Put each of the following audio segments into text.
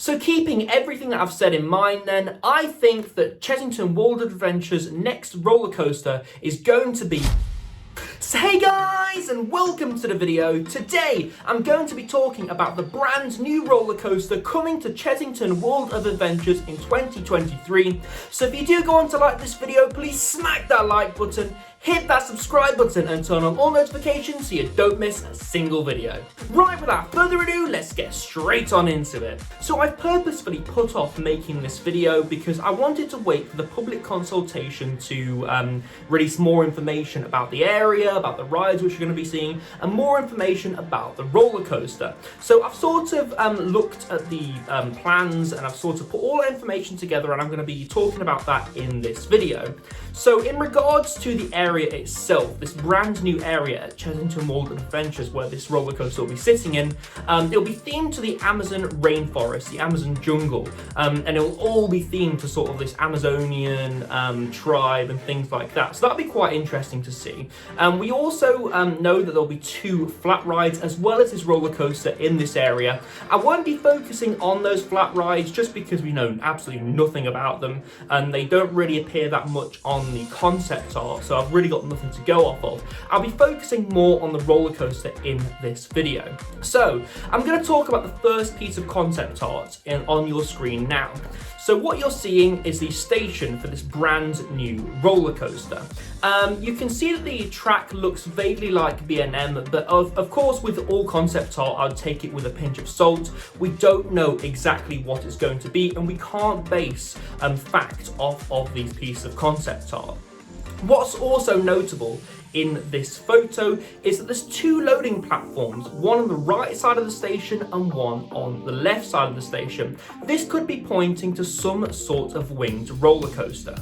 So keeping everything that I've said in mind then, I think that Chessington World of Adventures' next roller coaster is going to be... So hey guys, and welcome to the video. Today I'm going to be talking about the brand new roller coaster coming to Chessington World of Adventures in 2023. So if you do go on to like this video, please smack that like button, hit that subscribe button and turn on all notifications so you don't miss a single video. Right, without further ado, let's get straight on into it. So I've purposefully put off making this video because I wanted to wait for the public consultation to release more information about the area, about the rides which you're going to be seeing, and more information about the roller coaster. So I've sort of looked at the plans and I've sort of put all the information together, and I'm going to be talking about that in this video. So in regards to the area itself, this brand new area at Chessington World of Adventures where this roller coaster will be sitting in, it'll be themed to the Amazon rainforest, the Amazon jungle, and it'll all be themed to sort of this Amazonian tribe and things like that. So that'll be quite interesting to see. We also know that there'll be 2 flat rides as well as this roller coaster in this area. I won't be focusing on those flat rides just because we know absolutely nothing about them and they don't really appear that much on the concept art, so I've really got nothing to go off of. I'll be focusing more on the roller coaster in this video. So I'm going to talk about the first piece of concept art on your screen now. So what you're seeing is the station for this brand new roller coaster. You can see that the track looks vaguely like B&M, but of course with all concept art I'd take it with a pinch of salt. We don't know exactly what it's going to be and we can't base fact off of these pieces of concept art. What's also notable in this photo is that there's 2 loading platforms, one on the right side of the station and one on the left side of the station. This could be pointing to some sort of winged roller coaster.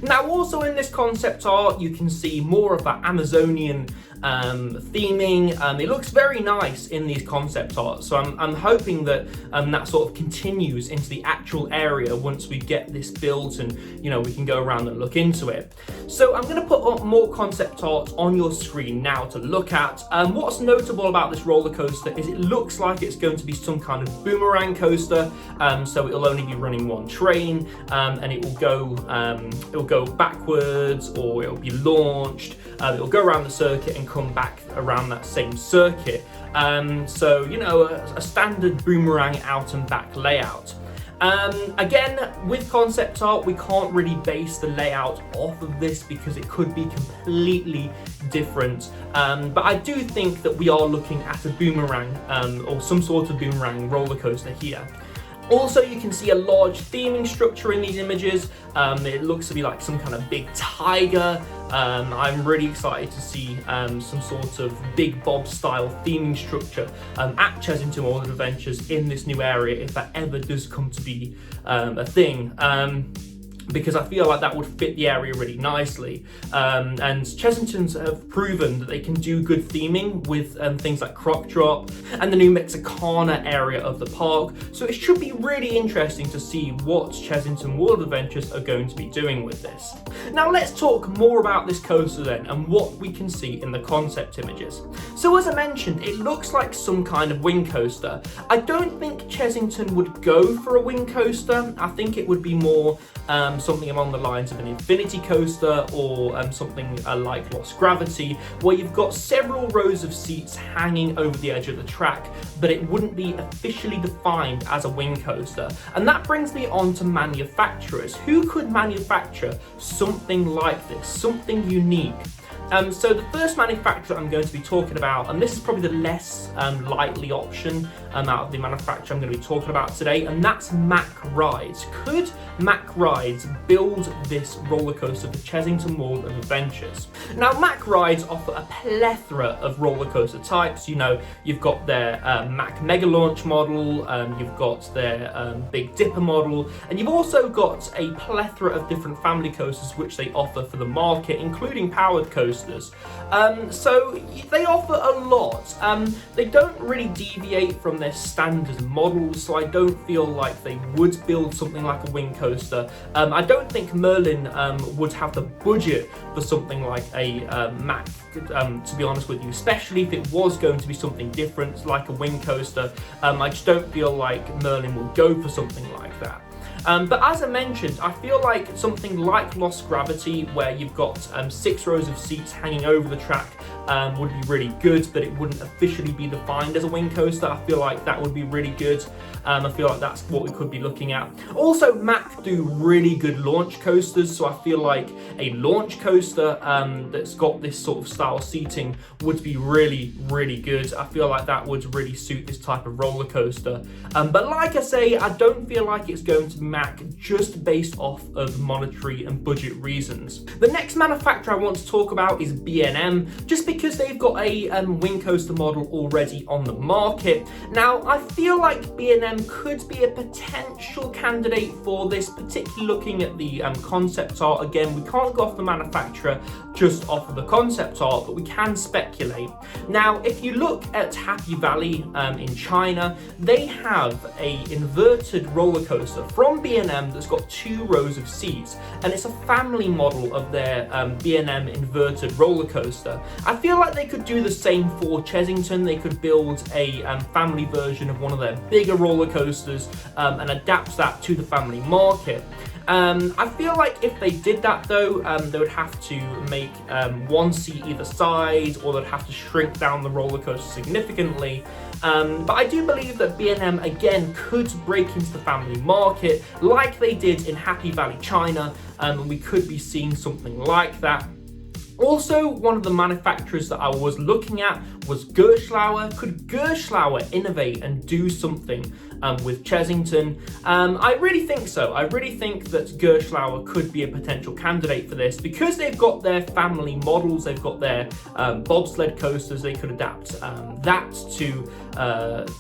Now also in this concept art you can see more of that Amazonian theming. It looks very nice in these concept art, so I'm hoping that that sort of continues into the actual area once we get this built and we can go around and look into it. So I'm going to put up more concept art on your screen now to look at. What's notable about this roller coaster is it looks like it's going to be some kind of boomerang coaster, so it'll only be running one train, and it will go backwards or it'll be launched. It'll go around the circuit and come back around that same circuit. So a standard boomerang out and back layout. Again, with concept art, we can't really base the layout off of this because it could be completely different. But I do think that we are looking at a boomerang or some sort of boomerang roller coaster here. Also, you can see a large theming structure in these images. It looks to be like some kind of big tiger. I'm really excited to see some sort of Big Bob style theming structure at Chessington World of Adventures in this new area, if that ever does come to be a thing. Because I feel like that would fit the area really nicely. And Chessingtons have proven that they can do good theming with things like Croc Drop and the new Mexicana area of the park. So it should be really interesting to see what Chessington World Adventures are going to be doing with this. Now let's talk more about this coaster then and what we can see in the concept images. So as I mentioned, it looks like some kind of wing coaster. I don't think Chessington would go for a wing coaster. I think it would be more something along the lines of an infinity coaster or something like Lost Gravity, where you've got several rows of seats hanging over the edge of the track, but it wouldn't be officially defined as a wing coaster. And that brings me on to manufacturers. Who could manufacture something like this, something unique? So the first manufacturer I'm going to be talking about, and this is probably the less likely option out of the manufacturer I'm going to be talking about today, and that's Mack Rides. Could Mack Rides build this roller coaster for Chessington World of Adventures? Now, Mack Rides offer a plethora of roller coaster types. You've got their Mack Mega Launch model, you've got their Big Dipper model, and you've also got a plethora of different family coasters which they offer for the market, including powered coasters. So they offer a lot. They don't really deviate from their standard models, so I don't feel like they would build something like a wing coaster. I don't think Merlin would have the budget for something like a Mac, to be honest with you, especially if it was going to be something different like a wing coaster. I just don't feel like Merlin will go for something like that. But as I mentioned, I feel like something like Lost Gravity, where you've got 6 rows of seats hanging over the track, would be really good, but it wouldn't officially be defined as a wing coaster. I feel like that would be really good. I feel like that's what we could be looking at. Also, Mac do really good launch coasters, so I feel like a launch coaster that's got this sort of style seating would be really, really good. I feel like that would really suit this type of roller coaster. But like I say, I don't feel like it's going to be Mac just based off of monetary and budget reasons. The next manufacturer I want to talk about is B&M, just because they've got a wing coaster model already on the market. Now, I feel like B&M could be a potential candidate for this, particularly looking at the concept art. Again, we can't go off the manufacturer just off of the concept art, but we can speculate. Now, if you look at Happy Valley in China, they have a inverted roller coaster from B&M that's got 2 rows of seats, and it's a family model of their B&M inverted roller coaster. I feel like they could do the same for Chessington. They could build a family version of one of their bigger roller coasters and adapt that to the family market. I feel like if they did that though, they would have to make 1 seat either side, or they'd have to shrink down the roller coaster significantly. But I do believe that B&M again could break into the family market like they did in Happy Valley China, and we could be seeing something like that. Also, one of the manufacturers that I was looking at was Gerstlauer. Could Gerstlauer innovate and do something with Chessington? I really think so. I really think that Gerstlauer could be a potential candidate for this, because they've got their family models, they've got their bobsled coasters. They could adapt that to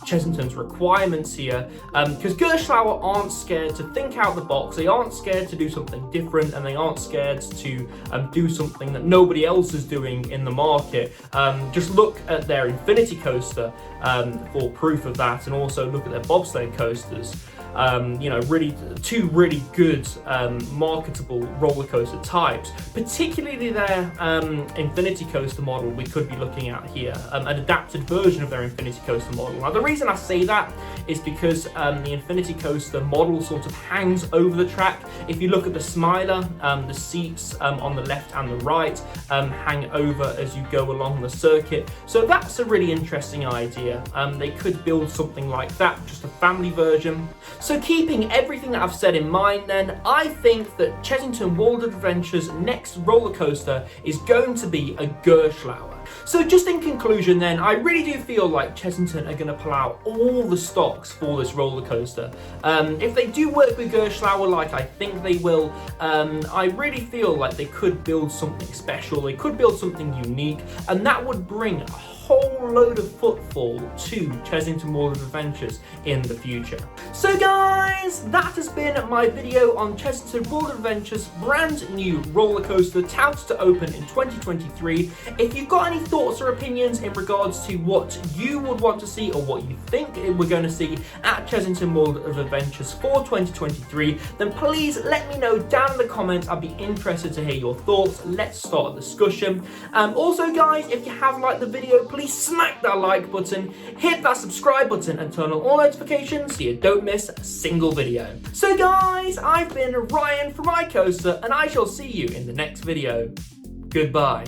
Chessington's requirements here, because Gerstlauer aren't scared to think out the box. They aren't scared to do something different, and they aren't scared to do something that nobody else is doing in the market. Just look at their Infinity coaster for proof of that, and also look at their bobsled coasters. You know, really 2 really good marketable roller coaster types, particularly their Infinity coaster model we could be looking at here, an adapted version of their Infinity coaster model. Now, the reason I say that is because the Infinity coaster model sort of hangs over the track. If you look at the Smiler, the seats on the left and the right hang over as you go along the circuit, so that's a really interesting idea. They could build something like that, just a family version. So keeping everything that I've said in mind then, I think that Chessington World of Adventures' next roller coaster is going to be a Gerstlauer. So just in conclusion then, I really do feel like Chessington are going to pull out all the stops for this roller coaster. If they do work with Gerstlauer like I think they will, I really feel like they could build something special, they could build something unique, and that would bring a whole load of footfall to Chessington World of Adventures in the future. So guys, that has been my video on Chessington World of Adventures' brand new roller coaster touted to open in 2023. If you've got any thoughts or opinions in regards to what you would want to see, or what you think we're going to see at Chessington World of Adventures for 2023, then please let me know down in the comments. I'd be interested to hear your thoughts. Let's start a discussion. Also guys, if you have liked the video, please smack that like button, hit that subscribe button, and turn on all notifications so you don't miss a single video. So guys, I've been Ryan from iCoaster, and I shall see you in the next video. Goodbye.